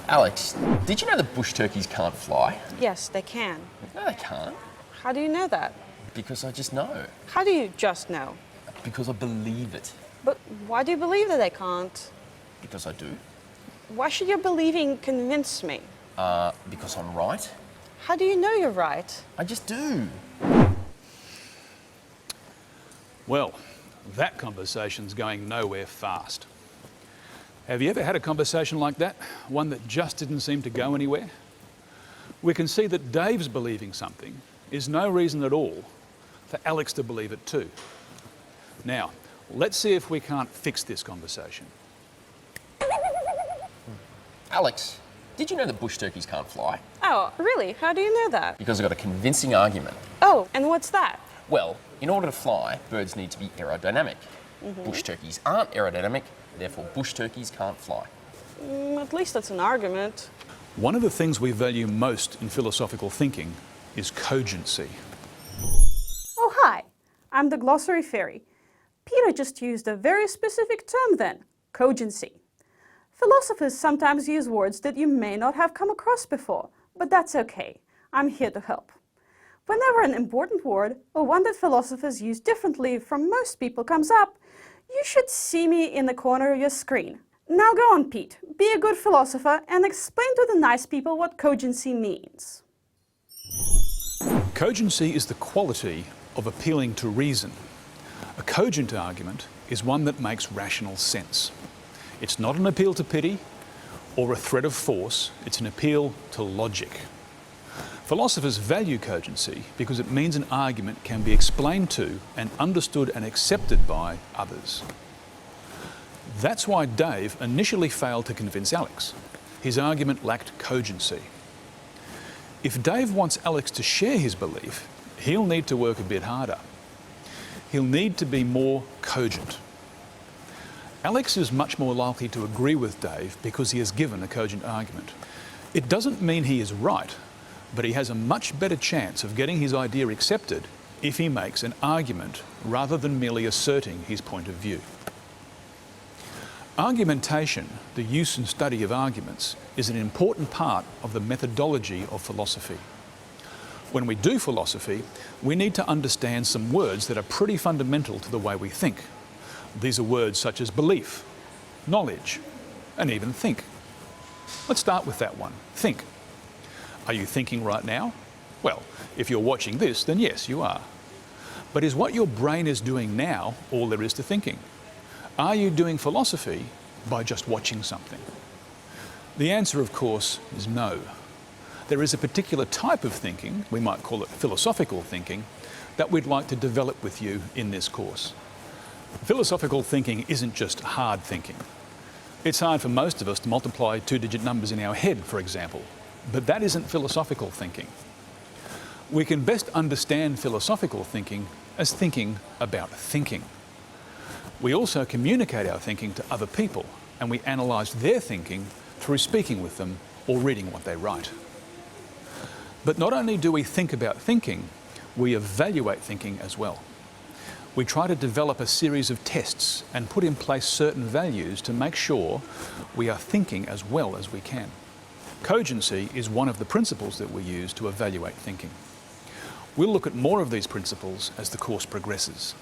Alex, did you know that bush turkeys can't fly? Yes, they can. No, they can't. How do you know that? Because I just know. How do you just know? Because I believe it. But why do you believe that they can't? Because I do. Why should your believing convince me? Because I'm right. How do you know you're right? I just do. Well, that conversation's going nowhere fast. Have you ever had a conversation like that? One that just didn't seem to go anywhere? We can see that Dave's believing something is no reason at all for Alex to believe it too. Now, let's see if we can't fix this conversation. Alex, did you know that bush turkeys can't fly? Oh, really? How do you know that? Because I've got a convincing argument. Oh, and what's that? Well, in order to fly, birds need to be aerodynamic. Bush turkeys aren't aerodynamic, therefore bush turkeys can't fly. At least that's an argument. One of the things we value most in philosophical thinking is cogency. Oh, hi. I'm the glossary fairy. Peter just used a very specific term then, cogency. Philosophers sometimes use words that you may not have come across before, but that's okay. I'm here to help. Whenever an important word, or one that philosophers use differently from most people, comes up, you should see me in the corner of your screen. Now go on, Pete. Be a good philosopher and explain to the nice people what cogency means. Cogency is the quality of appealing to reason. A cogent argument is one that makes rational sense. It's not an appeal to pity or a threat of force, it's an appeal to logic. Philosophers value cogency because it means an argument can be explained to and understood and accepted by others. That's why Dave initially failed to convince Alex. His argument lacked cogency. If Dave wants Alex to share his belief, he'll need to work a bit harder. He'll need to be more cogent. Alex is much more likely to agree with Dave because he has given a cogent argument. It doesn't mean he is right, but he has a much better chance of getting his idea accepted if he makes an argument rather than merely asserting his point of view. Argumentation, the use and study of arguments, is an important part of the methodology of philosophy. When we do philosophy, we need to understand some words that are pretty fundamental to the way we think. These are words such as belief, knowledge, and even think. Let's start with that one, think. Are you thinking right now? Well, if you're watching this, then yes, you are. But is what your brain is doing now all there is to thinking? Are you doing philosophy by just watching something? The answer, of course, is no. There is a particular type of thinking, we might call it philosophical thinking, that we'd like to develop with you in this course. Philosophical thinking isn't just hard thinking. It's hard for most of us to multiply two-digit numbers in our head, for example, but that isn't philosophical thinking. We can best understand philosophical thinking as thinking about thinking. We also communicate our thinking to other people, and we analyse their thinking through speaking with them or reading what they write. But not only do we think about thinking, we evaluate thinking as well. We try to develop a series of tests and put in place certain values to make sure we are thinking as well as we can. Cogency is one of the principles that we use to evaluate thinking. We'll look at more of these principles as the course progresses.